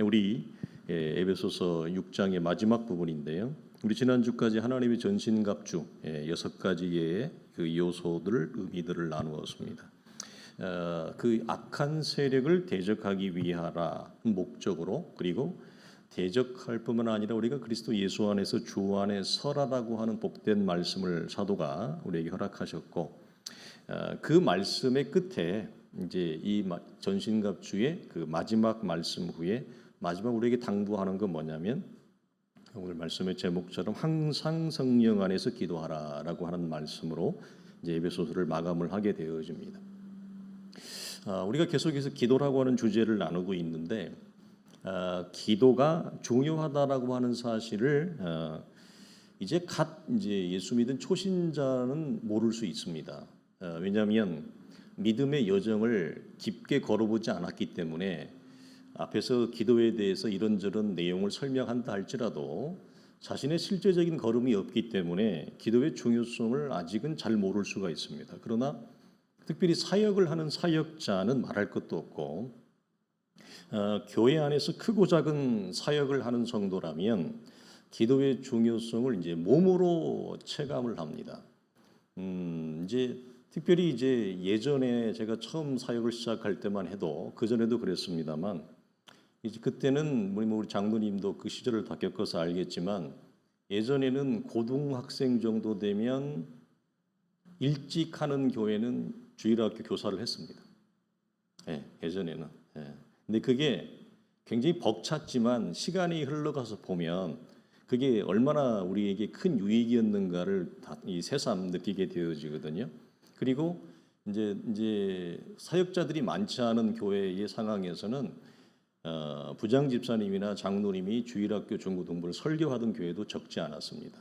우리 에베소서 6장의 마지막 부분인데요. 우리 지난주까지 하나님의 전신갑주 6가지의 그 요소들, 의미들을 나누었습니다. 그 악한 세력을 대적하기 위하라 목적으로, 그리고 대적할 뿐만 아니라 우리가 그리스도 예수 안에서 주 안에 설하라고 하는 복된 말씀을 사도가 우리에게 허락하셨고, 그 말씀의 끝에 이제 이 전신갑주의 그 마지막 말씀 후에 마지막 우리에게 당부하는 건 뭐냐면, 오늘 말씀의 제목처럼 항상 성령 안에서 기도하라라고 하는 말씀으로 이제 에베소서를 마감을 하게 되어집니다. 우리가 계속해서 기도라고 하는 주제를 나누고 있는데, 기도가 중요하다라고 하는 사실을 이제 예수 믿은 초신자는 모를 수 있습니다. 왜냐하면 믿음의 여정을 깊게 걸어보지 않았기 때문에 앞에서 기도에 대해서 이런저런 내용을 설명한다 할지라도 자신의 실제적인 걸음이 없기 때문에 기도의 중요성을 아직은 잘 모를 수가 있습니다. 그러나 특별히 사역을 하는 사역자는 말할 것도 없고, 교회 안에서 크고 작은 사역을 하는 성도라면 기도의 중요성을 이제 몸으로 체감을 합니다. 이제 특별히 이제 예전에 제가 처음 사역을 시작할 때만 해도, 그 전에도 그랬습니다만, 이제 그때는 우리 장로님도 그 시절을 다 겪어서 알겠지만, 예전에는 고등학생 정도 되면 일찍 하는 교회는 주일학교 교사를 했습니다. 예전에는. 근데 그게 굉장히 벅찼지만 시간이 흘러가서 보면 그게 얼마나 우리에게 큰 유익이었는가를 이 새삼 느끼게 되어지거든요. 그리고 이제 사역자들이 많지 않은 교회의 상황에서는 부장 집사님이나 장로님이 주일학교 중고등부를 설교하던 교회도 적지 않았습니다.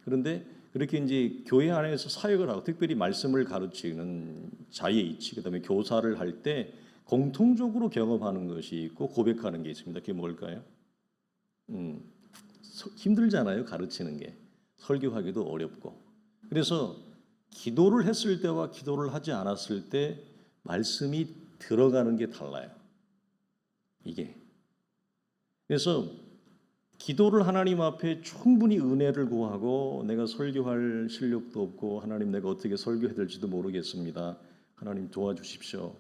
그런데 그렇게 이제 교회 안에서 사역을 하고 특별히 말씀을 가르치는 자예이치, 그다음에 교사를 할 때 공통적으로 경험하는 것이 있고 고백하는 게 있습니다. 그게 뭘까요? 힘들잖아요, 가르치는 게. 설교하기도 어렵고. 그래서 기도를 했을 때와 기도를 하지 않았을 때 말씀이 들어가는 게 달라요. 이게. 그래서 기도를 하나님 앞에 충분히 은혜를 구하고, 내가 설교할 실력도 없고 하나님 내가 어떻게 설교해야 될지도 모르겠습니다. 하나님 도와주십시오.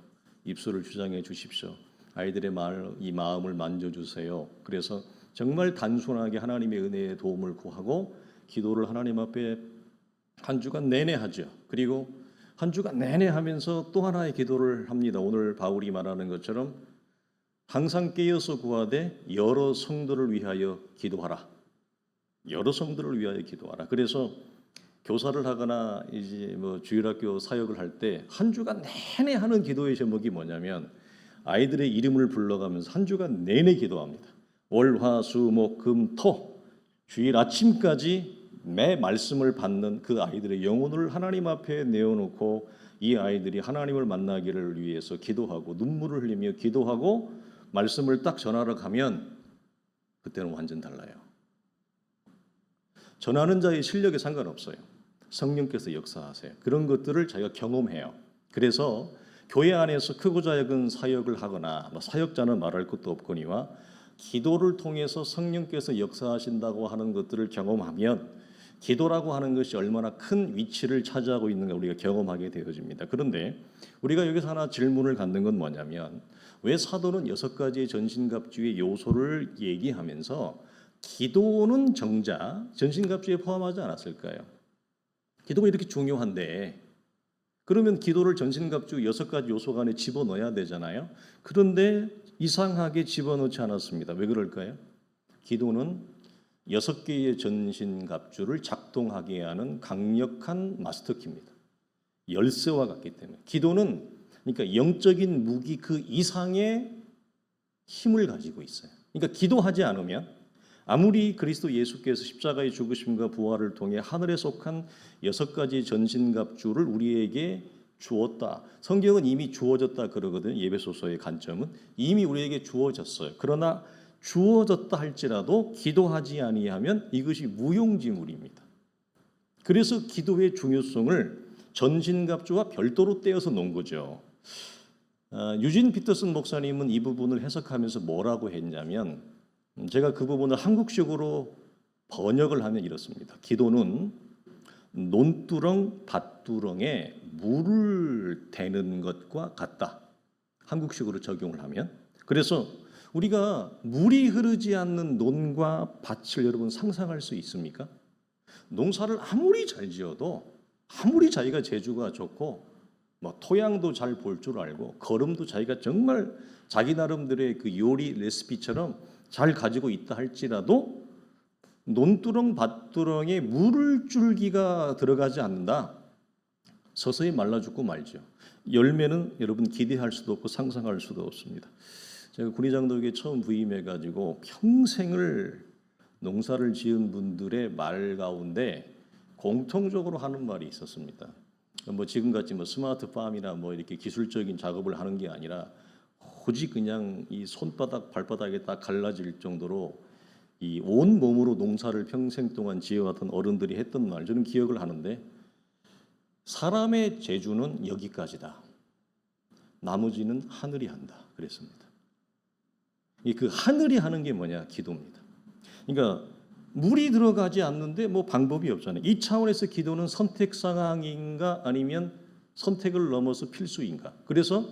입술을 주장해 주십시오. 아이들의 이 마음을 만져주세요. 그래서 정말 단순하게 하나님의 은혜의 도움을 구하고 기도를 하나님 앞에 한 주간 내내 하죠. 그리고 한 주간 내내 하면서 또 하나의 기도를 합니다. 오늘 바울이 말하는 것처럼 항상 깨어서 구하되 여러 성도를 위하여 기도하라. 여러 성도를 위하여 기도하라. 그래서 교사를 하거나 이제 주일학교 사역을 할 때 한 주간 내내 하는 기도의 제목이 뭐냐면, 아이들의 이름을 불러가면서 한 주간 내내 기도합니다. 월, 화, 수, 목, 금, 토 주일 아침까지 매 말씀을 받는 그 아이들의 영혼을 하나님 앞에 내어놓고 이 아이들이 하나님을 만나기를 위해서 기도하고 눈물을 흘리며 기도하고 말씀을 딱 전하러 가면 그때는 완전 달라요. 전하는 자의 실력에 상관없어요. 성령께서 역사하세요. 그런 것들을 자기가 경험해요. 그래서 교회 안에서 크고 작은 사역을 하거나 사역자는 말할 것도 없거니와 기도를 통해서 성령께서 역사하신다고 하는 것들을 경험하면 기도라고 하는 것이 얼마나 큰 위치를 차지하고 있는가 우리가 경험하게 되어집니다. 그런데 우리가 여기서 하나 질문을 갖는 건 뭐냐면, 왜 사도는 6가지의 전신갑주의 요소를 얘기하면서 기도는 정작 전신갑주에 포함하지 않았을까요? 기도가 이렇게 중요한데 그러면 기도를 전신갑주 6가지 요소 안에 집어넣어야 되잖아요. 그런데 이상하게 집어넣지 않았습니다. 왜 그럴까요? 기도는 6개의 전신갑주를 작동하게 하는 강력한 마스터키입니다. 열쇠와 같기 때문에. 기도는 그러니까 영적인 무기 그 이상의 힘을 가지고 있어요. 그러니까 기도하지 않으면 아무리 그리스도 예수께서 십자가의 죽으심과 부활을 통해 하늘에 속한 6가지 전신갑주를 우리에게 주었다. 성경은 이미 주어졌다 그러거든요. 에베소서의 관점은 이미 우리에게 주어졌어요. 그러나 주어졌다 할지라도 기도하지 아니하면 이것이 무용지물입니다. 그래서 기도의 중요성을 전신갑주와 별도로 떼어서 놓은 거죠. 유진 피터슨 목사님은 이 부분을 해석하면서 뭐라고 했냐면 제가 그 부분을 한국식으로 번역을 하면 이렇습니다. 기도는 논두렁 밭두렁에 물을 대는 것과 같다. 한국식으로 적용을 하면. 그래서 우리가 물이 흐르지 않는 논과 밭을 여러분 상상할 수 있습니까? 농사를 아무리 잘 지어도 아무리 자기가 재주가 좋고 뭐 토양도 잘 볼 줄 알고 거름도 자기가 정말 자기 나름대로의 그 요리 레시피처럼 잘 가지고 있다 할지라도 논두렁 밭두렁에 물을 줄기가 들어가지 않는다. 서서히 말라 죽고 말죠. 열매는 여러분 기대할 수도 없고 상상할 수도 없습니다. 제가 군의장독에 처음 부임해가지고 평생을 농사를 지은 분들의 말 가운데 공통적으로 하는 말이 있었습니다. 뭐 지금같이 뭐 스마트팜이나 뭐 이렇게 기술적인 작업을 하는 게 아니라 오직 그냥 이 손바닥 발바닥에 딱 갈라질 정도로 이 온 몸으로 농사를 평생 동안 지어왔던 어른들이 했던 말 저는 기억을 하는데 사람의 재주는 여기까지다. 나머지는 하늘이 한다. 그랬습니다. 그 하늘이 하는 게 뭐냐? 기도입니다. 그러니까 물이 들어가지 않는데 뭐 방법이 없잖아요. 이 차원에서 기도는 선택 상황인가 아니면 선택을 넘어서 필수인가? 그래서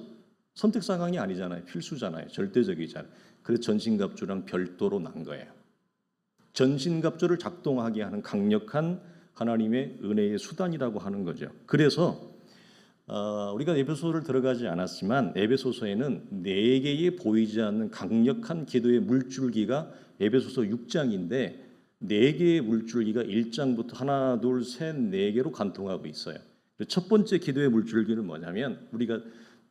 선택 상황이 아니잖아요. 필수잖아요. 절대적이잖아요. 그래서 전신갑주랑 별도로 난 거예요. 전신갑주를 작동하게 하는 강력한 하나님의 은혜의 수단이라고 하는 거죠. 그래서 우리가 에베소서를 들어가지 않았지만 에베소서에는 4개의 보이지 않는 강력한 기도의 물줄기가 에베소서 6장인데 4개의 물줄기가 1장부터 하나, 둘, 셋, 4개로 관통하고 있어요. 첫 번째 기도의 물줄기는 뭐냐면 우리가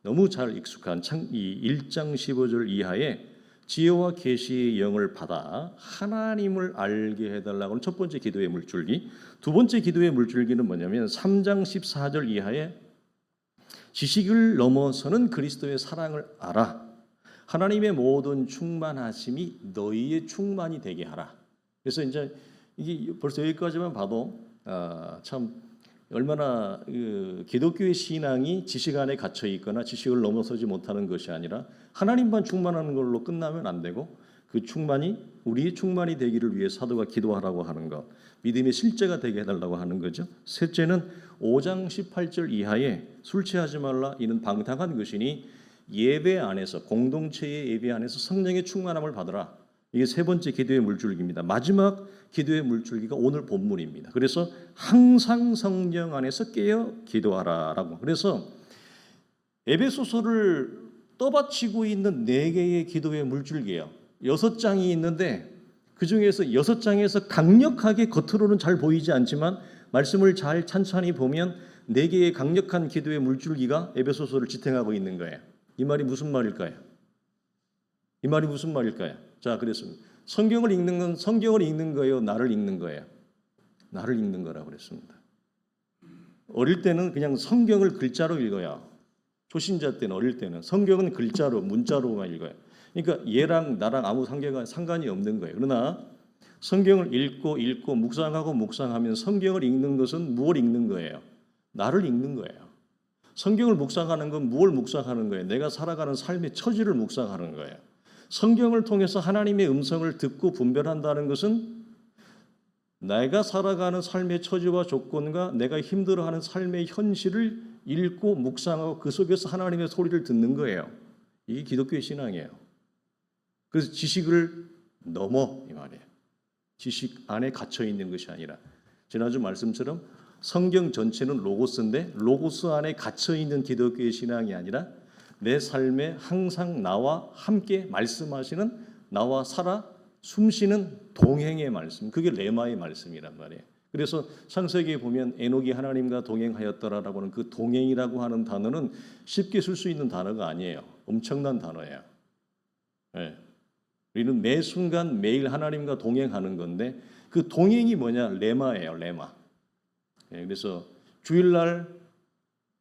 너무 잘 익숙한 이 1장 15절 이하에 지혜와 계시의 영을 받아 하나님을 알게 해달라고 하는 첫 번째 기도의 물줄기. 두 번째 기도의 물줄기는 뭐냐면 3장 14절 이하에 지식을 넘어서는 그리스도의 사랑을 알아. 하나님의 모든 충만하심이 너희의 충만이 되게 하라. 그래서 이제 이게 벌써 여기까지만 봐도 참 얼마나 기독교의 신앙이 지식 안에 갇혀 있거나 지식을 넘어서지 못하는 것이 아니라 하나님만 충만하는 걸로 끝나면 안 되고 그 충만이 우리의 충만이 되기를 위해 사도가 기도하라고 하는 것, 믿음의 실제가 되게 해달라고 하는 거죠. 셋째는 5장 18절 이하에 술 취하지 말라 이는 방탕한 것이니 예배 안에서 공동체의 예배 안에서 성령의 충만함을 받으라. 이게 세 번째 기도의 물줄기입니다. 마지막 기도의 물줄기가 오늘 본문입니다. 그래서 항상 성령 안에서 깨어 기도하라라고. 그래서 에베소서를 떠받치고 있는 4개의 기도의 물줄기예요. 6장이 있는데 그 중에서 6장에서 강력하게 겉으로는 잘 보이지 않지만 말씀을 잘 찬찬히 보면 4개의 강력한 기도의 물줄기가 에베소서를 지탱하고 있는 거예요. 이 말이 무슨 말일까요? 이 말이 무슨 말일까요? 자, 그랬습니다. 성경을 읽는 건 성경을 읽는 거예요, 나를 읽는 거예요? 나를 읽는 거라고 그랬습니다. 어릴 때는 그냥 성경을 글자로 읽어요. 초신자 때는 어릴 때는 성경은 글자로 문자로만 읽어요. 그러니까 얘랑 나랑 아무 상관이 없는 거예요. 그러나 성경을 읽고 묵상하면 성경을 읽는 것은 무엇을 읽는 거예요? 나를 읽는 거예요. 성경을 묵상하는 건 무엇을 묵상하는 거예요? 내가 살아가는 삶의 처지를 묵상하는 거예요. 성경을 통해서 하나님의 음성을 듣고 분별한다는 것은 내가 살아가는 삶의 처지와 조건과 내가 힘들어하는 삶의 현실을 읽고 묵상하고 그 속에서 하나님의 소리를 듣는 거예요. 이게 기독교의 신앙이에요. 그래서 지식을 넘어 이 말이에요. 지식 안에 갇혀 있는 것이 아니라 지난주 말씀처럼 성경 전체는 로고스인데 로고스 안에 갇혀 있는 기독교의 신앙이 아니라 내 삶에 항상 나와 함께 말씀하시는 나와 살아 숨쉬는 동행의 말씀, 그게 레마의 말씀이란 말이에요. 그래서 창세기에 보면 에녹이 하나님과 동행하였더라라고 하는 그 동행이라고 하는 단어는 쉽게 쓸 수 있는 단어가 아니에요. 엄청난 단어예요. 네. 우리는 매 순간 매일 하나님과 동행하는 건데 그 동행이 뭐냐? 레마예요. 레마. 네. 그래서 주일날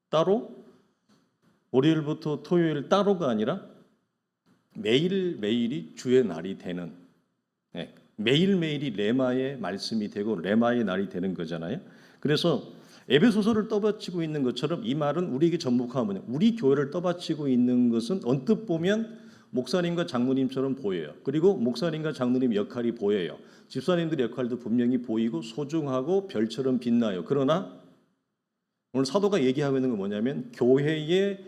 따로 월요일부터 토요일 따로가 아니라 매일매일이 주의 날이 되는 매일매일이 레마의 말씀이 되고 레마의 날이 되는 거잖아요. 그래서 에베소서를 떠받치고 있는 것처럼 이 말은 우리에게 전복하면 뭐냐? 우리 교회를 떠받치고 있는 것은 언뜻 보면 목사님과 장로님처럼 보여요. 그리고 목사님과 장로님 역할이 보여요. 집사님들의 역할도 분명히 보이고 소중하고 별처럼 빛나요. 그러나 오늘 사도가 얘기하고 있는 건 뭐냐면 교회에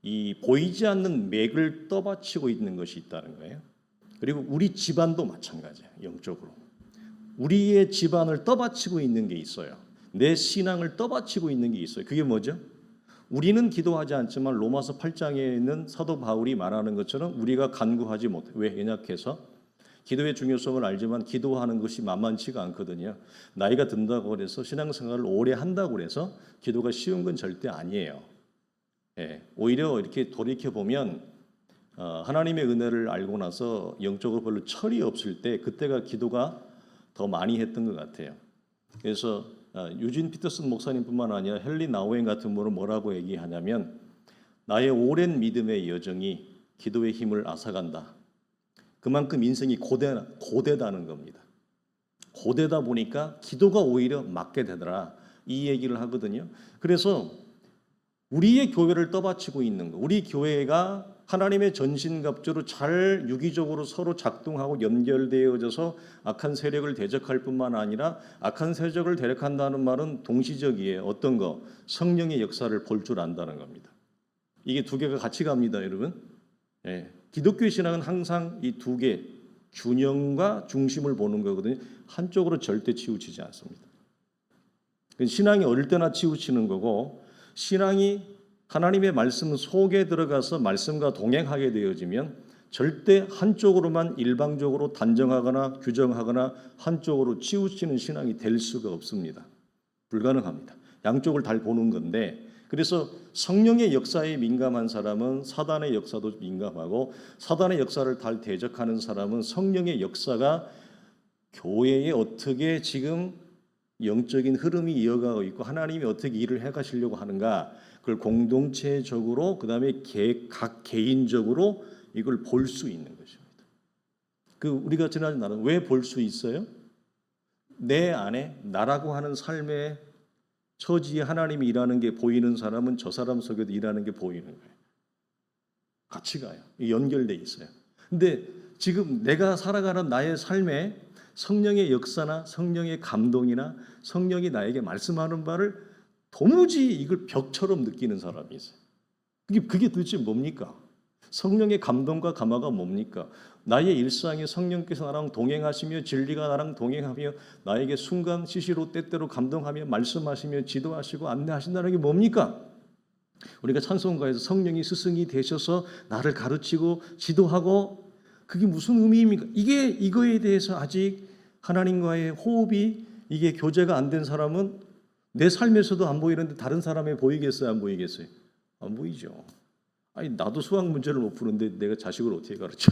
이 보이지 않는 맥을 떠받치고 있는 것이 있다는 거예요. 그리고 우리 집안도 마찬가지예요. 영적으로 우리의 집안을 떠받치고 있는 게 있어요. 내 신앙을 떠받치고 있는 게 있어요. 그게 뭐죠? 우리는 기도하지 않지만 로마서 8장에 있는 사도 바울이 말하는 것처럼 우리가 간구하지 못해. 왜? 연약해서. 기도의 중요성을 알지만 기도하는 것이 만만치가 않거든요. 나이가 든다고 해서 신앙생활을 오래 한다고 해서 기도가 쉬운 건 절대 아니에요. 예, 오히려 이렇게 돌이켜보면 하나님의 은혜를 알고 나서 영적으로 별로 철이 없을 때 그때가 기도가 더 많이 했던 것 같아요. 그래서 유진 피터슨 목사님뿐만 아니라 헨리 나우엔 같은 분은 뭐라고 얘기하냐면 나의 오랜 믿음의 여정이 기도의 힘을 앗아간다. 그만큼 인생이 고되다는 겁니다. 고되다 보니까 기도가 오히려 맞게 되더라. 이 얘기를 하거든요. 그래서 우리의 교회를 떠받치고 있는 거, 우리 교회가 하나님의 전신갑주로 잘 유기적으로 서로 작동하고 연결되어져서 악한 세력을 대적할 뿐만 아니라 악한 세력을 대적한다는 말은 동시적이에요. 어떤 거? 성령의 역사를 볼 줄 안다는 겁니다. 이게 두 개가 같이 갑니다, 여러분. 예. 기독교 신앙은 항상 이 두 개 균형과 중심을 보는 거거든요. 한쪽으로 절대 치우치지 않습니다. 신앙이 어릴 때나 치우치는 거고 신앙이 하나님의 말씀 속에 들어가서 말씀과 동행하게 되어지면 절대 한쪽으로만 일방적으로 단정하거나 규정하거나 한쪽으로 치우치는 신앙이 될 수가 없습니다. 불가능합니다. 양쪽을 다 보는 건데 그래서 성령의 역사에 민감한 사람은 사단의 역사도 민감하고 사단의 역사를 다 대적하는 사람은 성령의 역사가 교회에 어떻게 지금 영적인 흐름이 이어가고 있고 하나님이 어떻게 일을 해가시려고 하는가 그걸 공동체적으로 그다음에 각 개인적으로 이걸 볼 수 있는 것입니다. 우리가 지난 날은 왜 볼 수 있어요? 내 안에 나라고 하는 삶의 처지에 하나님이 일하는 게 보이는 사람은 저 사람 속에도 일하는 게 보이는 거예요. 같이 가요. 연결돼 있어요. 근데 지금 내가 살아가는 나의 삶에 성령의 역사나 성령의 감동이나 성령이 나에게 말씀하는 바를 도무지 이걸 벽처럼 느끼는 사람이 있어요. 그게 도대체 뭡니까? 성령의 감동과 감화가 뭡니까? 나의 일상에 성령께서 나랑 동행하시며 진리가 나랑 동행하며 나에게 순간 시시로 때때로 감동하며 말씀하시며 지도하시고 안내하신다는 게 뭡니까? 우리가 찬송가에서 성령이 스승이 되셔서 나를 가르치고 지도하고 그게 무슨 의미입니까? 이거에 대해서 아직 하나님과의 호흡이 이게 교제가 안 된 사람은 내 삶에서도 안 보이는데 다른 사람에 보이겠어요? 안 보이겠어요? 안 보이죠. 아니 나도 수학 문제를 못 푸는데 내가 자식을 어떻게 가르쳐?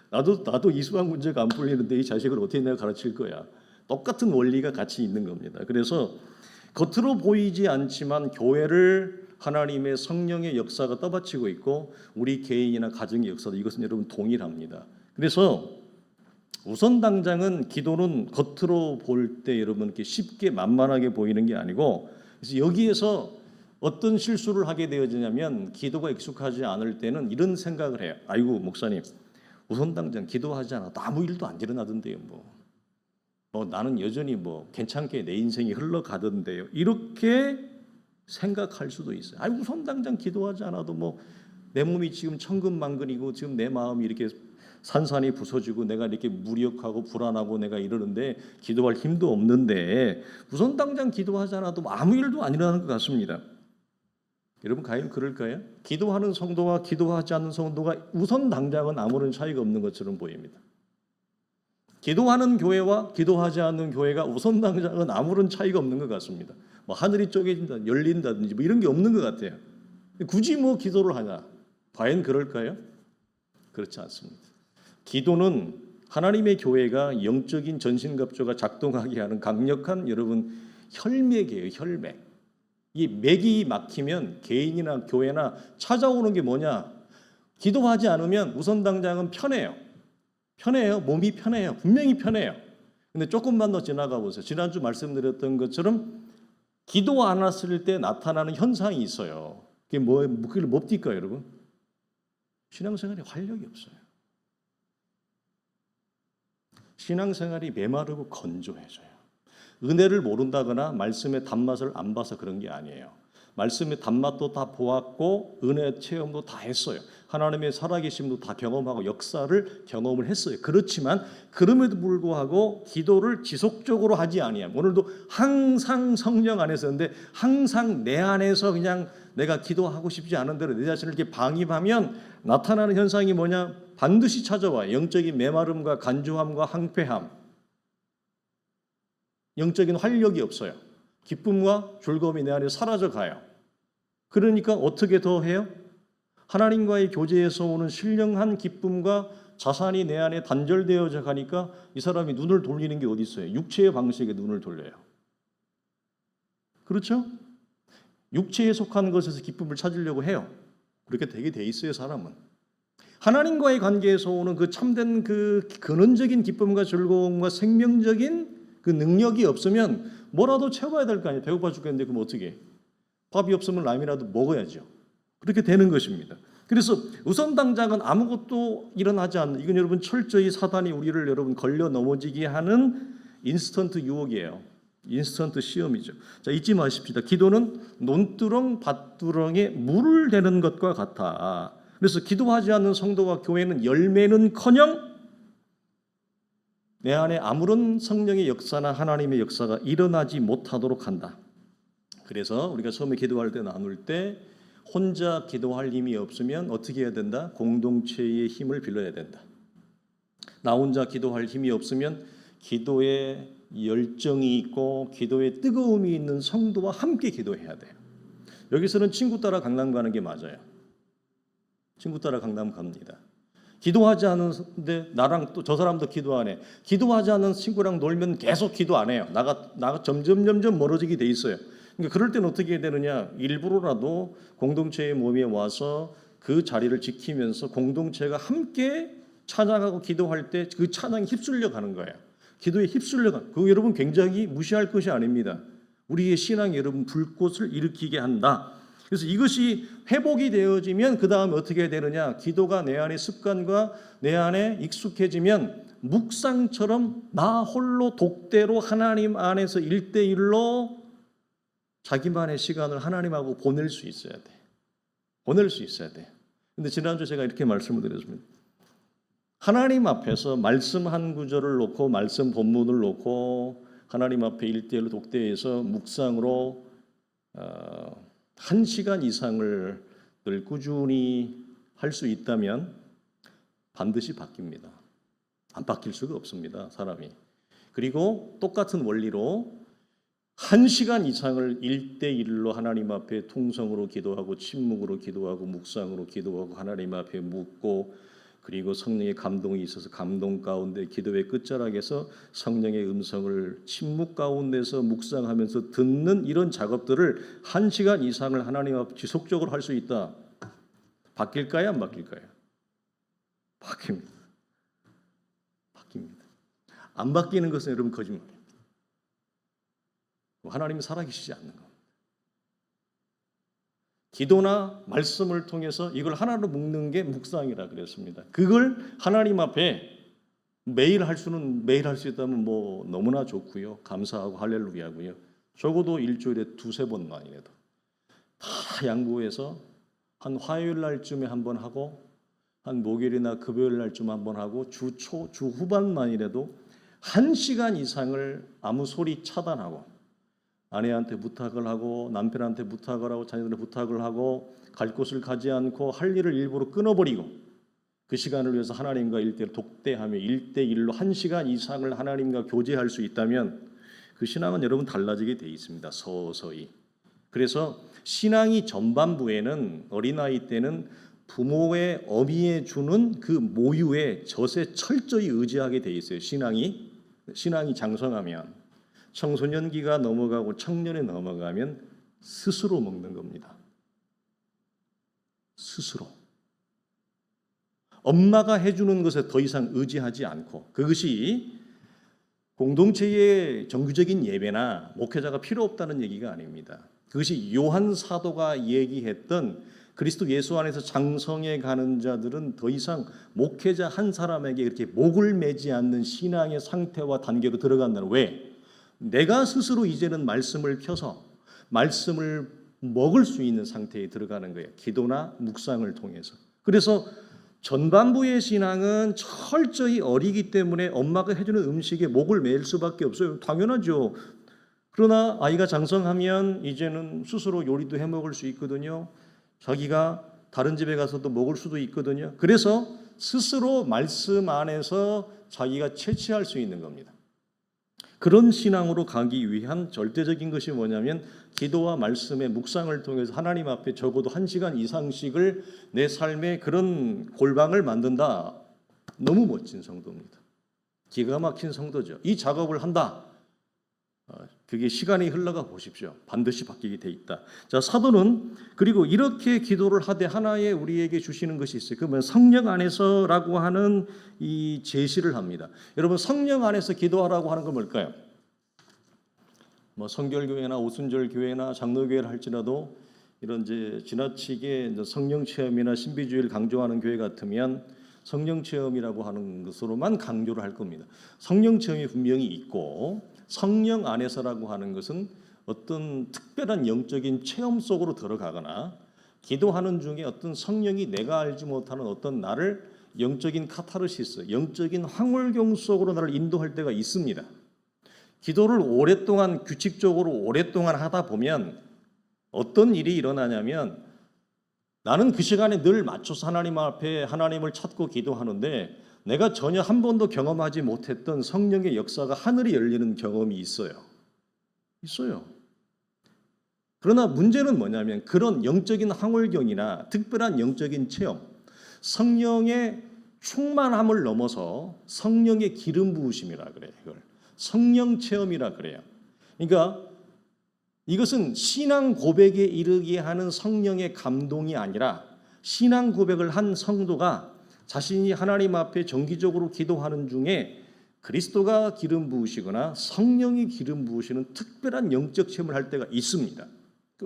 나도 이 수학 문제가 안 풀리는데 이 자식을 어떻게 내가 가르칠 거야? 똑같은 원리가 같이 있는 겁니다. 그래서 겉으로 보이지 않지만 교회를 하나님의 성령의 역사가 떠받치고 있고 우리 개인이나 가정의 역사도 이것은 여러분 동일합니다. 그래서 우선 당장은 기도는 겉으로 볼 때 여러분 이렇게 쉽게 만만하게 보이는 게 아니고 그래서 여기에서 어떤 실수를 하게 되어지냐면 기도가 익숙하지 않을 때는 이런 생각을 해요. 아이고 목사님 우선 당장 기도하지 않아도 아무 일도 안 일어나던데요. 나는 여전히 괜찮게 내 인생이 흘러가던데요. 이렇게 생각할 수도 있어요. 아이고 우선 당장 기도하지 않아도 내 몸이 지금 천근만근이고 지금 내 마음이 이렇게 산산이 부서지고 내가 이렇게 무력하고 불안하고 내가 이러는데 기도할 힘도 없는데 우선 당장 기도하지 않아도 아무 일도 안 일어나는 것 같습니다. 여러분 과연 그럴까요? 기도하는 성도와 기도하지 않는 성도가 우선 당장은 아무런 차이가 없는 것처럼 보입니다. 기도하는 교회와 기도하지 않는 교회가 우선 당장은 아무런 차이가 없는 것 같습니다. 하늘이 쪼개진다, 열린다든지 이런 게 없는 것 같아요. 굳이 기도를 하냐? 과연 그럴까요? 그렇지 않습니다. 기도는 하나님의 교회가 영적인 전신갑주가 작동하게 하는 강력한 여러분 혈맥이에요. 혈맥. 이 맥이 막히면 개인이나 교회나 찾아오는 게 뭐냐? 기도하지 않으면 우선 당장은 편해요. 몸이 편해요. 분명히 편해요. 근데 조금만 더 지나가 보세요. 지난주 말씀드렸던 것처럼 기도 안 했을 때 나타나는 현상이 있어요. 그게 뭡니까, 여러분? 신앙생활에 활력이 없어요. 신앙생활이 메마르고 건조해져요. 은혜를 모른다거나 말씀의 단맛을 안 봐서 그런 게 아니에요. 말씀의 단맛도 다 보았고 은혜 체험도 다 했어요. 하나님의 살아계심도 다 경험하고 역사를 경험을 했어요. 그렇지만 그럼에도 불구하고 기도를 지속적으로 하지 아니함. 오늘도 항상 성령 안에서 근데 항상 내 안에서 그냥 내가 기도하고 싶지 않은 대로 내 자신을 이렇게 방임하면 나타나는 현상이 뭐냐? 반드시 찾아와요. 영적인 메마름과 간조함과 황폐함. 영적인 활력이 없어요. 기쁨과 즐거움이 내 안에 사라져 가요. 그러니까 어떻게 더 해요? 하나님과의 교제에서 오는 신령한 기쁨과 자산이 내 안에 단절되어져 가니까 이 사람이 눈을 돌리는 게 어디 있어요? 육체의 방식에 눈을 돌려요. 그렇죠? 육체에 속한 것에서 기쁨을 찾으려고 해요. 그렇게 되게 돼 있어요, 사람은. 하나님과의 관계에서 오는 그 참된 그 근원적인 기쁨과 즐거움과 생명적인 그 능력이 없으면 뭐라도 채워야 될 거 아니에요. 배고파 죽겠는데 그럼 어떻게 해? 밥이 없으면 라면이라도 먹어야죠. 그렇게 되는 것입니다. 그래서 우선 당장은 아무것도 일어나지 않는, 이건 여러분 철저히 사단이 우리를 여러분 걸려 넘어지게 하는 인스턴트 유혹이에요. 인스턴트 시험이죠. 자, 잊지 마십시다. 기도는 논두렁 밭두렁에 물을 대는 것과 같아. 그래서 기도하지 않는 성도와 교회는 열매는커녕 내 안에 아무런 성령의 역사나 하나님의 역사가 일어나지 못하도록 한다. 그래서 우리가 처음에 기도할 때 나눌 때 혼자 기도할 힘이 없으면 어떻게 해야 된다? 공동체의 힘을 빌려야 된다. 나 혼자 기도할 힘이 없으면 기도에 열정이 있고 기도에 뜨거움이 있는 성도와 함께 기도해야 돼요. 여기서는 친구 따라 강남 가는 게 맞아요. 친구 따라 강남 갑니다. 기도하지 않는데 나랑 또 저 사람도 기도 안 해. 기도하지 않는 친구랑 놀면 계속 기도 안 해요. 나가 점점 멀어지게 돼 있어요. 그러니까 그럴 때는 어떻게 해야 되느냐? 일부러라도 공동체의 몸에 와서 그 자리를 지키면서 공동체가 함께 찬양하고 기도할 때 그 찬양에 휩쓸려 가는 거예요. 기도에 휩쓸려 가는. 그거 여러분 굉장히 무시할 것이 아닙니다. 우리의 신앙이 여러분 불꽃을 일으키게 한다. 그래서 이것이 회복이 되어지면 그 다음에 어떻게 되느냐? 기도가 내 안에 습관과 내 안에 익숙해지면 묵상처럼 나 홀로 독대로 하나님 안에서 1대1로 자기만의 시간을 하나님하고 보낼 수 있어야 돼. 보낼 수 있어야 돼. 근데 지난주 제가 이렇게 말씀을 드렸습니다. 하나님 앞에서 말씀 한 구절을 놓고 말씀 본문을 놓고 하나님 앞에 1대1로 독대해서 묵상으로 1시간 이상을 늘 꾸준히 할 수 있다면 반드시 바뀝니다. 안 바뀔 수가 없습니다, 사람이. 그리고 똑같은 원리로 1시간 이상을 1대1로 하나님 앞에 통성으로 기도하고 침묵으로 기도하고 묵상으로 기도하고 하나님 앞에 묻고 그리고 성령의 감동이 있어서 감동 가운데 기도의 끝자락에서 성령의 음성을 침묵 가운데서 묵상하면서 듣는 이런 작업들을 1시간 이상을 하나님 앞에 지속적으로 할 수 있다. 바뀔까요? 안 바뀔까요? 바뀝니다. 바뀝니다. 안 바뀌는 것은 여러분 거짓말입니다. 하나님이 살아계시지 않는 겁니다. 기도나 말씀을 통해서 이걸 하나로 묶는 게 묵상이라 그랬습니다. 그걸 하나님 앞에 매일 할 수는 매일 할 수 있다면 뭐 너무나 좋고요. 감사하고 할렐루야고요. 적어도 일주일에 2-3번만이라도 다 양보해서 한 화요일 날쯤에 한번 하고 한 목요일이나 금요일 날쯤 한번 하고 주 후반만이라도 1시간 이상을 아무 소리 차단하고 아내한테 부탁을 하고 남편한테 부탁을 하고 자녀들한테 부탁을 하고 갈 곳을 가지 않고 할 일을 일부러 끊어버리고 그 시간을 위해서 하나님과 1대1 독대하며 1대1로 1시간 이상을 하나님과 교제할 수 있다면 그 신앙은 여러분 달라지게 돼 있습니다. 서서히. 그래서 신앙이 전반부에는 어린아이 때는 부모의 어미에 주는 그 모유의 젖에 철저히 의지하게 돼 있어요. 신앙이 장성하면. 청소년기가 넘어가고 청년에 넘어가면 스스로 먹는 겁니다. 스스로. 엄마가 해주는 것에 더 이상 의지하지 않고 그것이 공동체의 정규적인 예배나 목회자가 필요 없다는 얘기가 아닙니다. 그것이 요한 사도가 얘기했던 그리스도 예수 안에서 장성해 가는 자들은 더 이상 목회자 한 사람에게 이렇게 목을 매지 않는 신앙의 상태와 단계로 들어간다는. 왜? 내가 스스로 이제는 말씀을 펴서 말씀을 먹을 수 있는 상태에 들어가는 거예요. 기도나 묵상을 통해서. 그래서 전반부의 신앙은 철저히 어리기 때문에 엄마가 해주는 음식에 목을 매일 수밖에 없어요. 당연하죠. 그러나 아이가 장성하면 이제는 스스로 요리도 해 먹을 수 있거든요. 자기가 다른 집에 가서도 먹을 수도 있거든요. 그래서 스스로 말씀 안에서 자기가 채취할 수 있는 겁니다. 그런 신앙으로 가기 위한 절대적인 것이 뭐냐면 기도와 말씀의 묵상을 통해서 하나님 앞에 적어도 1시간 이상씩을 내 삶의 그런 골방을 만든다. 너무 멋진 성도입니다. 기가 막힌 성도죠. 이 작업을 한다. 그게 시간이 흘러가 보십시오. 반드시 바뀌게 돼 있다. 자, 사도는 그리고 이렇게 기도를 하되 하나의 우리에게 주시는 것이 있어요. 그러면 성령 안에서라고 하는 이 제시를 합니다. 여러분, 성령 안에서 기도하라고 하는 건 뭘까요? 뭐 성결교회나 오순절교회나 장로교회를 할지라도 이런 이제 지나치게 성령 체험이나 신비주의를 강조하는 교회 같으면 성령 체험이라고 하는 것으로만 강조를 할 겁니다. 성령 체험이 분명히 있고 성령 안에서라고 하는 것은 어떤 특별한 영적인 체험 속으로 들어가거나 기도하는 중에 어떤 성령이 내가 알지 못하는 어떤 나를 영적인 카타르시스, 영적인 황홀경 속으로 나를 인도할 때가 있습니다. 기도를 오랫동안 규칙적으로 오랫동안 하다 보면 어떤 일이 일어나냐면 나는 그 시간에 늘 맞춰서 하나님 앞에 하나님을 찾고 기도하는데 내가 전혀 한 번도 경험하지 못했던 성령의 역사가 하늘이 열리는 경험이 있어요. 그러나 문제는 뭐냐면 그런 영적인 황홀경이나 특별한 영적인 체험, 성령의 충만함을 넘어서 성령의 기름 부으심이라 그래요. 이걸 성령 체험이라 그래요. 그러니까 이것은 신앙 고백에 이르게 하는 성령의 감동이 아니라 신앙 고백을 한 성도가 자신이 하나님 앞에 정기적으로 기도하는 중에 그리스도가 기름 부으시거나 성령이 기름 부으시는 특별한 영적 체험을 할 때가 있습니다.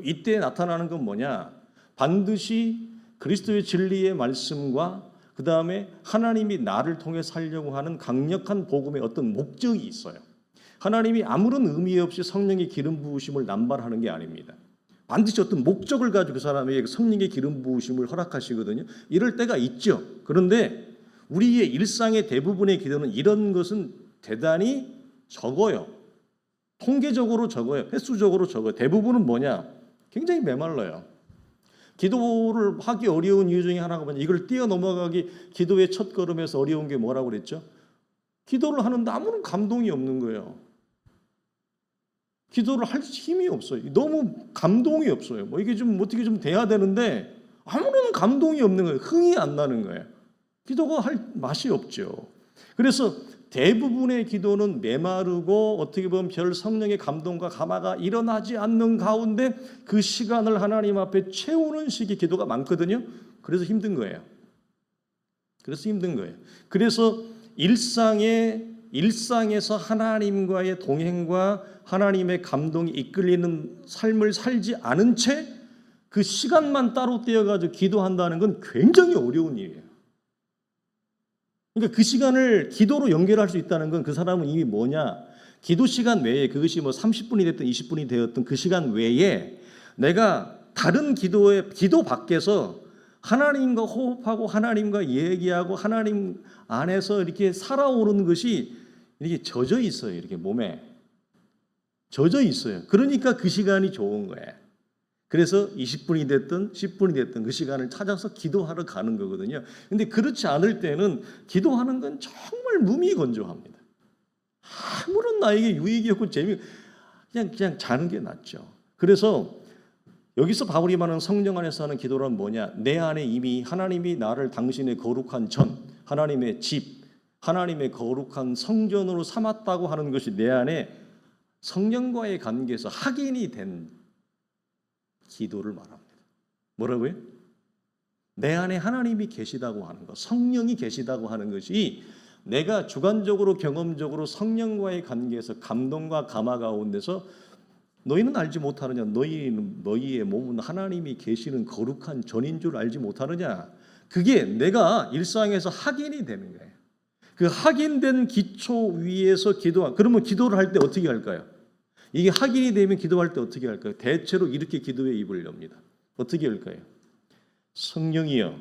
이때 나타나는 건 뭐냐? 반드시 그리스도의 진리의 말씀과 그 다음에 하나님이 나를 통해 살려고 하는 강력한 복음의 어떤 목적이 있어요. 하나님이 아무런 의미 없이 성령의 기름 부으심을 남발하는 게 아닙니다. 반드시 어떤 목적을 가지고 그 사람에게 성령의 기름 부으심을 허락하시거든요. 이럴 때가 있죠. 그런데 우리의 일상의 대부분의 기도는 이런 것은 대단히 적어요. 통계적으로 적어요. 횟수적으로 적어요. 대부분은 뭐냐? 굉장히 메말라요. 기도를 하기 어려운 이유 중에 하나가 뭐냐? 이걸 뛰어넘어가기 기도의 첫 걸음에서 어려운 게 뭐라고 그랬죠? 기도를 하는데 아무런 감동이 없는 거예요. 기도를 할 힘이 없어요. 너무 감동이 없어요. 뭐 이게 좀 어떻게 좀 돼야 되는데 아무런 감동이 없는 거예요. 흥이 안 나는 거예요. 기도가 할 맛이 없죠. 그래서 대부분의 기도는 메마르고 어떻게 보면 별 성령의 감동과 감화가 일어나지 않는 가운데 그 시간을 하나님 앞에 채우는 식의 기도가 많거든요. 그래서 힘든 거예요. 그래서 일상에서 하나님과의 동행과 하나님의 감동이 이끌리는 삶을 살지 않은 채 그 시간만 따로 떼어가지고 기도한다는 건 굉장히 어려운 일이에요. 그러니까 그 시간을 기도로 연결할 수 있다는 건 그 사람은 이미 뭐냐? 기도 시간 외에 그것이 뭐 30분이 됐든 20분이 되었든 그 시간 외에 내가 다른 기도 밖에서 하나님과 호흡하고 하나님과 얘기하고 하나님 안에서 이렇게 살아오는 것이 이렇게 젖어 있어요. 이렇게 몸에 젖어 있어요. 그러니까 그 시간이 좋은 거예요. 그래서 20분이 됐든 10분이 됐든 그 시간을 찾아서 기도하러 가는 거거든요. 근데 그렇지 않을 때는 기도하는 건 정말 무미건조합니다. 아무런 나에게 유익이 없고 그냥 자는 게 낫죠. 그래서 여기서 바울이 말하는 성령 안에서 하는 기도란 뭐냐? 내 안에 이미 하나님이 나를 당신의 거룩한 전, 하나님의 집, 하나님의 거룩한 성전으로 삼았다고 하는 것이 내 안에 성령과의 관계에서 확인이 된 기도를 말합니다. 뭐라고요? 내 안에 하나님이 계시다고 하는 것, 성령이 계시다고 하는 것이 내가 주관적으로 경험적으로 성령과의 관계에서 감동과 감화 가운데서 너희는 알지 못하느냐? 너희의 몸은 하나님이 계시는 거룩한 전인 줄 알지 못하느냐? 그게 내가 일상에서 확인이 되는 거예요. 그 확인된 기초 위에서 그러면 기도를 할 때 어떻게 할까요? 이게 확인이 되면 기도할 때 어떻게 할까요? 대체로 이렇게 기도의 입을 엽니다. 어떻게 할까요? 성령이여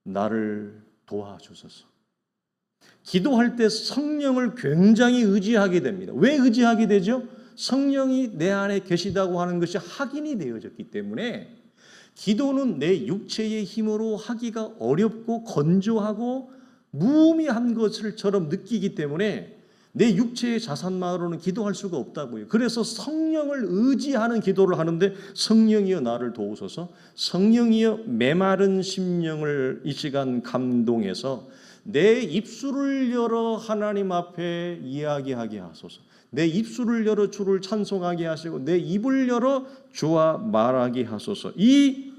나를 도와주소서. 기도할 때 성령을 굉장히 의지하게 됩니다. 왜 의지하게 되죠? 성령이 내 안에 계시다고 하는 것이 확인이 되어졌기 때문에 기도는 내 육체의 힘으로 하기가 어렵고 건조하고 무의미한 것을처럼 느끼기 때문에 내 육체의 자산만으로는 기도할 수가 없다고요. 그래서 성령을 의지하는 기도를 하는데 성령이여 나를 도우소서. 성령이여 메마른 심령을 이 시간 감동해서 내 입술을 열어 하나님 앞에 이야기하게 하소서. 내 입술을 열어 주를 찬송하게 하시고 내 입을 열어 주와 말하게 하소서. 이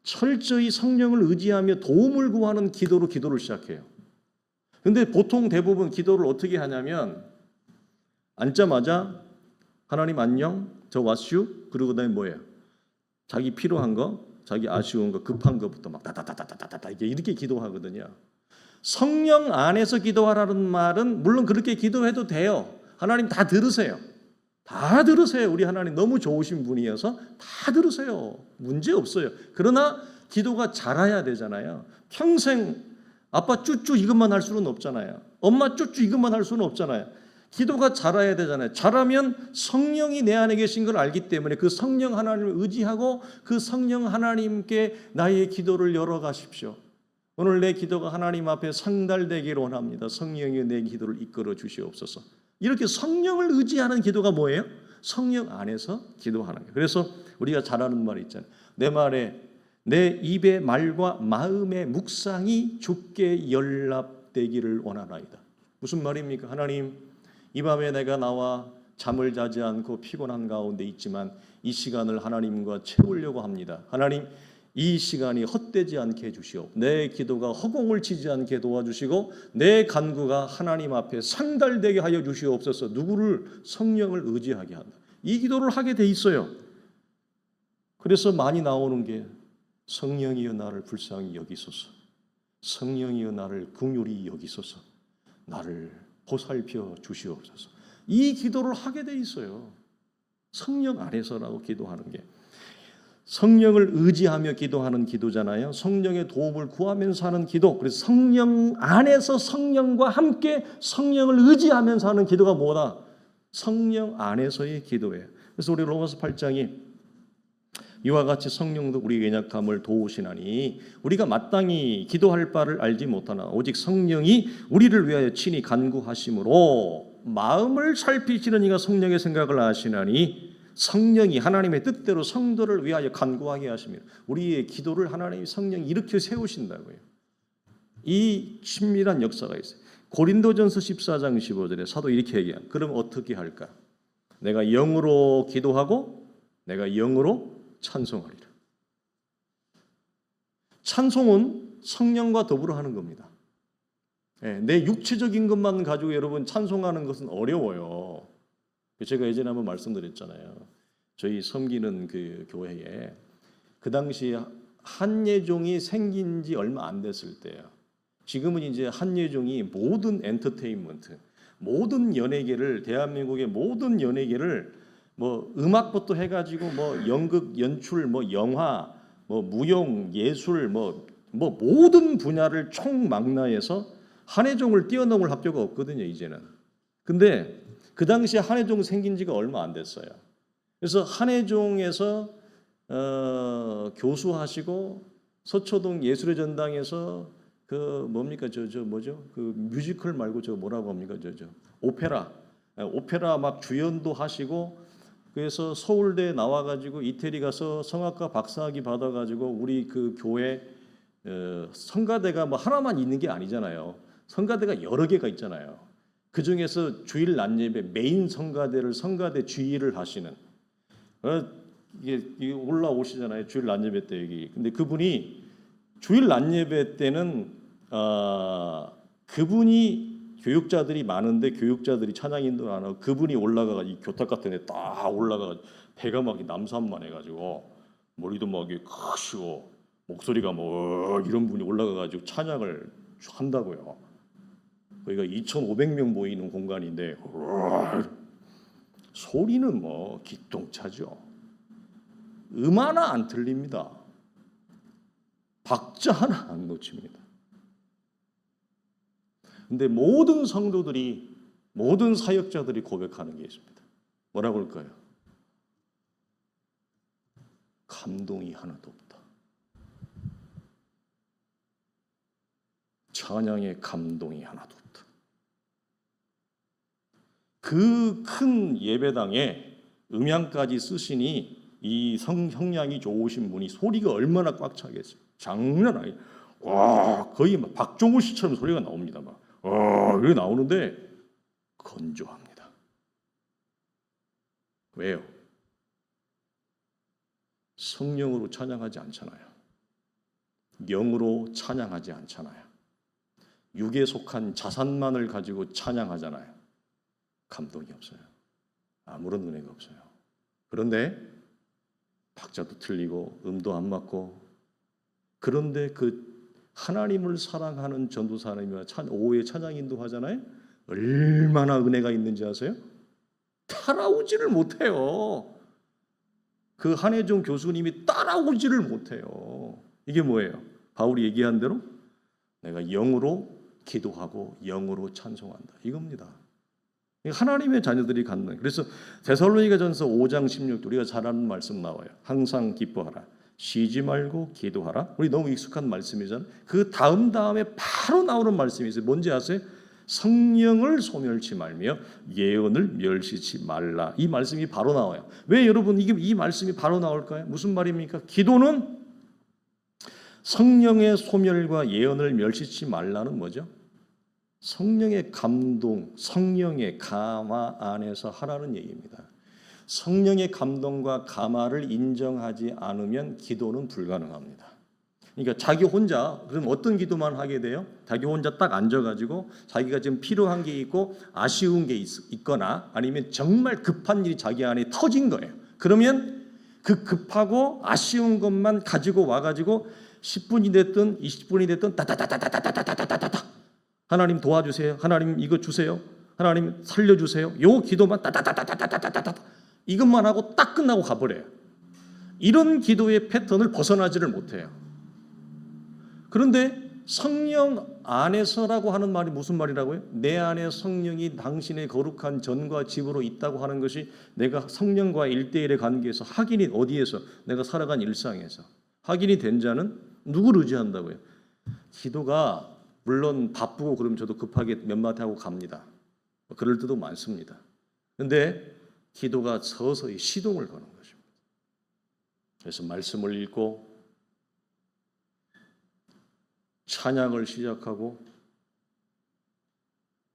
철저히 성령을 의지하며 도움을 구하는 기도를 시작해요. 근데 보통 대부분 기도를 어떻게 하냐면 앉자마자 하나님 안녕, 저 왔슈, 그리고 그다음에 뭐예요? 자기 필요한 거, 자기 아쉬운 거, 급한 거부터 막 다다다다다다다 이렇게 기도하거든요. 성령 안에서 기도하라는 말은 물론 그렇게 기도해도 돼요. 하나님 다 들으세요. 다 들으세요. 우리 하나님 너무 좋으신 분이어서 다 들으세요. 문제 없어요. 그러나 기도가 자라야 되잖아요. 평생 아빠 쭈쭈 이것만 할 수는 없잖아요. 엄마 쭈쭈 이것만 할 수는 없잖아요. 기도가 자라야 되잖아요. 자라면 성령이 내 안에 계신 걸 알기 때문에 그 성령 하나님을 의지하고 그 성령 하나님께 나의 기도를 열어가십시오. 오늘 내 기도가 하나님 앞에 상달되기를 원합니다. 성령이 내 기도를 이끌어 주시옵소서. 이렇게 성령을 의지하는 기도가 뭐예요? 성령 안에서 기도하는 거예요. 그래서 우리가 잘 아는 말이 있잖아요. 내 입의 말과 마음의 묵상이 주께 연락되기를 원하나이다. 무슨 말입니까? 하나님, 이 밤에 내가 나와 잠을 자지 않고 피곤한 가운데 있지만 이 시간을 하나님과 채우려고 합니다. 하나님, 이 시간이 헛되지 않게 해주시오. 내 기도가 허공을 치지 않게 도와주시고 내 간구가 하나님 앞에 상달되게 하여 주시옵소서. 누구를? 성령을 의지하게 한다. 이 기도를 하게 돼 있어요. 그래서 많이 나오는 게 성령이여 나를 불쌍히 여기소서. 성령이여 나를 긍휼히 여기소서. 나를 보살펴 주시옵소서. 이 기도를 하게 돼 있어요. 성령 안에서라고 기도하는 게. 성령을 의지하며 기도하는 기도잖아요. 성령의 도움을 구하면서 하는 기도. 그래서 성령 안에서 성령과 함께 성령을 의지하면서 하는 기도가 뭐다? 성령 안에서의 기도예요. 그래서 우리 로마서 8장이 이와 같이 성령도 우리 연약함을 도우시나니 우리가 마땅히 기도할 바를 알지 못하나 오직 성령이 우리를 위하여 친히 간구하심으로 마음을 살피시는 이가 성령의 생각을 아시나니 성령이 하나님의 뜻대로 성도를 위하여 간구하게 하십니다. 우리의 기도를 하나님이 성령이 이렇게 세우신다고요. 이 친밀한 역사가 있어요. 고린도전서 14장 15절에 사도 이렇게 얘기해요. 그럼 어떻게 할까? 내가 영으로 기도하고 내가 영으로 찬송하리라. 찬송은 성령과 더불어 하는 겁니다. 내 육체적인 것만 가지고 여러분 찬송하는 것은 어려워요. 제가 예전에 한번 말씀드렸잖아요. 저희 섬기는 그 교회에 그 당시에 한예종이 생긴 지 얼마 안 됐을 때요. 지금은 이제 한예종이 모든 엔터테인먼트, 모든 연예계를 대한민국의 모든 연예계를 뭐 음악부터 해가지고 뭐 연극, 연출, 뭐 영화, 뭐 무용, 예술, 뭐 모든 분야를 총망라해서 한예종을 뛰어넘을 학교가 없거든요. 이제는. 근데 그 당시에 한예종 생긴 지가 얼마 안 됐어요. 그래서 한예종에서 교수하시고 서초동 예술의 전당에서 그 뭡니까 뭐죠? 그 뮤지컬 말고 저 뭐라고 합니까? 오페라 막 주연도 하시고 그래서 서울대 나와가지고 이태리 가서 성악과 박사학위 받아가지고 우리 그 교회 성가대가 뭐 하나만 있는 게 아니잖아요. 성가대가 여러 개가 있잖아요. 그 중에서 주일 낮예배 메인 성가대를 성가대 주일을 하시는 이게 올라오시잖아요. 주일 낮예배 때 여기. 근데 그분이 주일 낮예배 때는 그분이 교육자들이 많은데 교육자들이 찬양 인도를 안 하고 그분이 올라가가 이 교탁 같은 데 딱 올라가 배가 막 남산만 해가지고 머리도 막 크시고 목소리가 뭐 이런 분이 올라가가지고 찬양을 한다고요. 거기가 2,500명 모이는 공간인데 소리는 뭐 기똥차죠. 음 하나 안 틀립니다. 박자 하나 안 놓칩니다. 근데 모든 성도들이 모든 사역자들이 고백하는 게 있습니다. 뭐라고 할까요? 감동이 하나도 없다. 찬양의 감동이 하나도 없다. 그 큰 예배당에 음향까지 쓰시니 이 형량이 좋으신 분이 소리가 얼마나 꽉 차겠어요. 장난 아니에요. 와, 거의 막 박종호 씨처럼 소리가 나옵니다. 막 이렇게 나오는데 건조합니다. 왜요? 성령으로 찬양하지 않잖아요. 영으로 찬양하지 않잖아요. 육에 속한 자산만을 가지고 찬양하잖아요. 감동이 없어요. 아무런 은혜가 없어요. 그런데 박자도 틀리고 음도 안 맞고, 그런데 그 하나님을 사랑하는 전도사님과 오후에 찬양 인도하잖아요. 얼마나 은혜가 있는지 아세요? 따라오지를 못해요. 그 한혜종 교수님이 따라오지를 못해요. 이게 뭐예요? 바울이 얘기한 대로 내가 영으로 기도하고 영으로 찬송한다. 이겁니다. 하나님의 자녀들이 갖는. 그래서 데살로니가전서 5장 16절 우리가 잘 아는 말씀 나와요. 항상 기뻐하라. 쉬지 말고 기도하라. 우리 너무 익숙한 말씀이잖아요. 그 다음에 바로 나오는 말씀이 있어요. 뭔지 아세요? 성령을 소멸치 말며 예언을 멸시치 말라. 이 말씀이 바로 나와요. 왜 여러분 이 말씀이 바로 나올까요? 무슨 말입니까? 기도는 성령의 소멸과 예언을 멸시치 말라는 뭐죠? 성령의 감동, 성령의 감화 안에서 하라는 얘기입니다. 성령의 감동과 감화를 인정하지 않으면 기도는 불가능합니다. 그러니까 자기 혼자 그럼 어떤 기도만 하게 돼요? 자기 혼자 딱 앉아가지고 자기가 지금 필요한 게 있고 아쉬운 게 있거나 아니면 정말 급한 일이 자기 안에 터진 거예요. 그러면 그 급하고 아쉬운 것만 가지고 와가지고 10분이 됐든 20분이 됐든 따다다다다다다다다다다 하나님 도와주세요. 하나님 이거 주세요. 하나님 살려주세요. 요 기도만 따다다다다다다다다 이것만 하고 딱 끝나고 가버려요. 이런 기도의 패턴을 벗어나지를 못해요. 그런데 성령 안에서라고 하는 말이 무슨 말이라고요? 내 안에 성령이 당신의 거룩한 전과 집으로 있다고 하는 것이 내가 성령과 1대1의 관계에서 확인이 어디에서 내가 살아간 일상에서 확인이 된 자는 누구를 의지한다고요? 기도가 물론 바쁘고 그러면 저도 급하게 몇 마디 하고 갑니다. 그럴 때도 많습니다. 그런데 기도가 서서히 시동을 거는 것입니다. 그래서 말씀을 읽고 찬양을 시작하고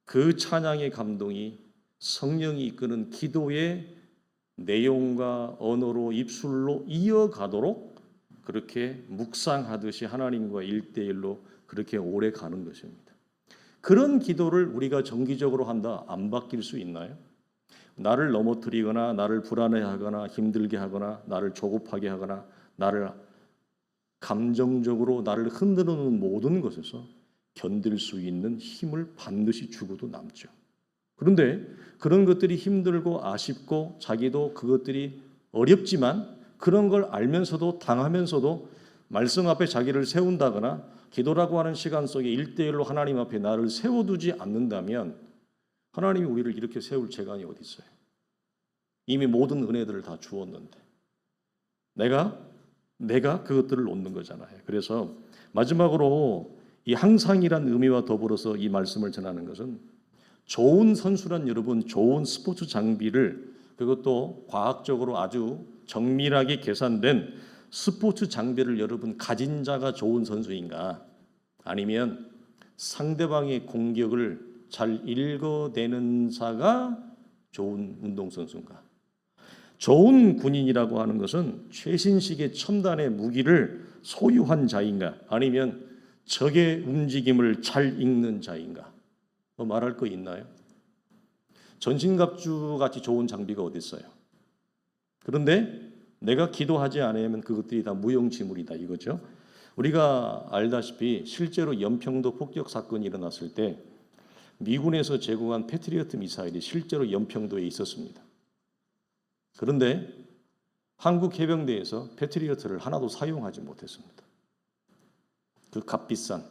그 찬양의 감동이 성령이 이끄는 기도의 내용과 언어로 입술로 이어가도록 그렇게 묵상하듯이 하나님과 1대1로 그렇게 오래 가는 것입니다. 그런 기도를 우리가 정기적으로 한다. 안 바뀔 수 있나요? 나를 넘어뜨리거나 나를 불안해하거나 힘들게 하거나 나를 조급하게 하거나 나를 감정적으로 나를 흔드는 모든 것에서 견딜 수 있는 힘을 반드시 주고도 남죠. 그런데 그런 것들이 힘들고 아쉽고 자기도 그것들이 어렵지만 그런 걸 알면서도 당하면서도 말씀 앞에 자기를 세운다거나 기도라고 하는 시간 속에 1대1로 하나님 앞에 나를 세워두지 않는다면 하나님이 우리를 이렇게 세울 재간이 어디 있어요? 이미 모든 은혜들을 다 주었는데 내가 그것들을 놓는 거잖아요. 그래서 마지막으로 이 항상이란 의미와 더불어서 이 말씀을 전하는 것은 좋은 선수란 여러분 좋은 스포츠 장비를 그것도 과학적으로 아주 정밀하게 계산된 스포츠 장비를 여러분 가진 자가 좋은 선수인가? 아니면 상대방의 공격을 잘 읽어내는 자가 좋은 운동선수인가? 좋은 군인이라고 하는 것은 최신식의 첨단의 무기를 소유한 자인가? 아니면 적의 움직임을 잘 읽는 자인가? 뭐 말할 거 있나요? 전신갑주 같이 좋은 장비가 어디 있어요? 그런데 내가 기도하지 않으면 그것들이 다 무용지물이다 이거죠. 우리가 알다시피 실제로 연평도 폭격 사건이 일어났을 때 미군에서 제공한 패트리어트 미사일이 실제로 연평도에 있었습니다. 그런데 한국 해병대에서 패트리어트를 하나도 사용하지 못했습니다. 그 값비싼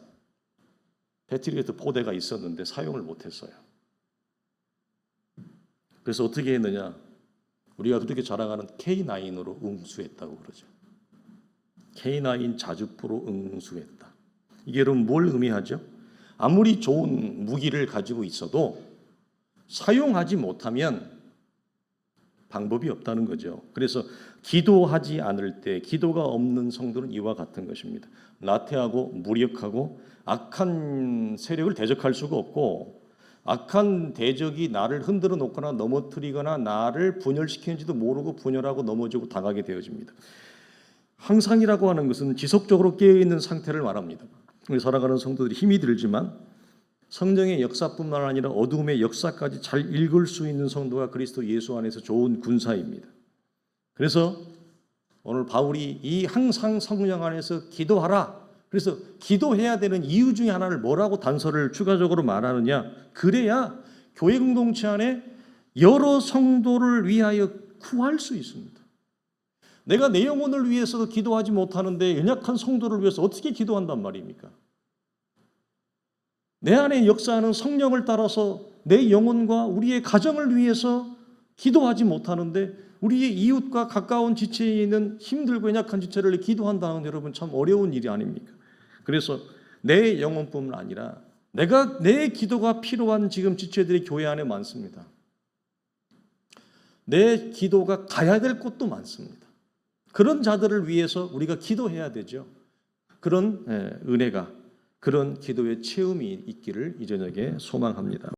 패트리어트 포대가 있었는데 사용을 못했어요. 그래서 어떻게 했느냐? 우리가 그렇게 자랑하는 K9으로 응수했다고 그러죠. K9 자주포로 응수했다. 이게 여러분 뭘 의미하죠? 아무리 좋은 무기를 가지고 있어도 사용하지 못하면 방법이 없다는 거죠. 그래서 기도하지 않을 때 기도가 없는 성도는 이와 같은 것입니다. 나태하고 무력하고 악한 세력을 대적할 수가 없고 악한 대적이 나를 흔들어 놓거나 넘어뜨리거나 나를 분열시키는지도 모르고 분열하고 넘어지고 당하게 되어집니다. 항상이라고 하는 것은 지속적으로 깨어있는 상태를 말합니다. 우리 살아가는 성도들이 힘이 들지만 성령의 역사뿐만 아니라 어둠의 역사까지 잘 읽을 수 있는 성도가 그리스도 예수 안에서 좋은 군사입니다. 그래서 오늘 바울이 이 항상 성령 안에서 기도하라. 그래서 기도해야 되는 이유 중에 하나를 뭐라고 단서를 추가적으로 말하느냐. 그래야 교회 공동체 안에 여러 성도를 위하여 구할 수 있습니다. 내가 내 영혼을 위해서도 기도하지 못하는데 연약한 성도를 위해서 어떻게 기도한단 말입니까? 내 안에 역사하는 성령을 따라서 내 영혼과 우리의 가정을 위해서 기도하지 못하는데 우리의 이웃과 가까운 지체에 있는 힘들고 연약한 지체를 기도한다는 여러분 참 어려운 일이 아닙니까? 그래서 내 영혼뿐만 아니라 내 기도가 필요한 지금 지체들이 교회 안에 많습니다. 내 기도가 가야 될 곳도 많습니다. 그런 자들을 위해서 우리가 기도해야 되죠. 그런 은혜가 그런 기도의 체험이 있기를 이 저녁에 소망합니다.